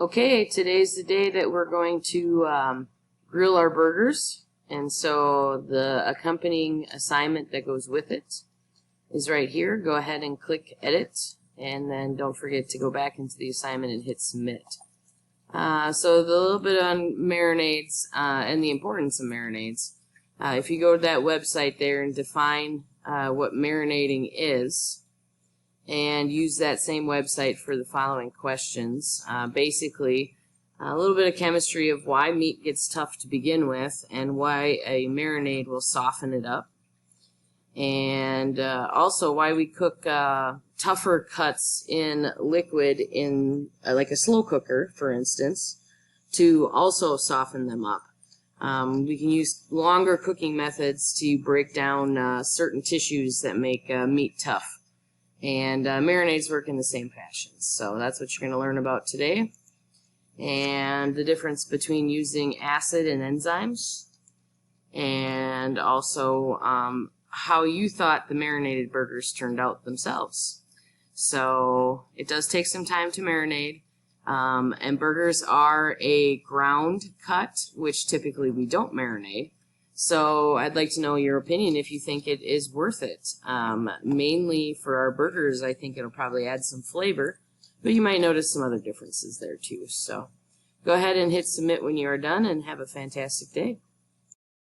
Okay, today's the day that we're going to grill our burgers, and so the accompanying assignment that goes with it is right here. Go ahead and click Edit, and then don't forget to go back into the assignment and hit Submit. So the little bit on marinades and the importance of marinades. If you go to that website there and define what marinating is, and use that same website for the following questions. Basically, a little bit of chemistry of why meat gets tough to begin with and why a marinade will soften it up. And also why we cook tougher cuts in liquid in like a slow cooker, for instance, to also soften them up. We can use longer cooking methods to break down certain tissues that make meat tough. And marinades work in the same fashion. So that's what you're going to learn about today. And the difference between using acid and enzymes. And also how you thought the marinated burgers turned out themselves. So it does take some time to marinate. And burgers are a ground cut, which typically we don't marinate. So I'd like to know your opinion if you think it is worth it. Mainly for our burgers, I think it'll probably add some flavor, but you might notice some other differences there too. So go ahead and hit submit when you are done and have a fantastic day.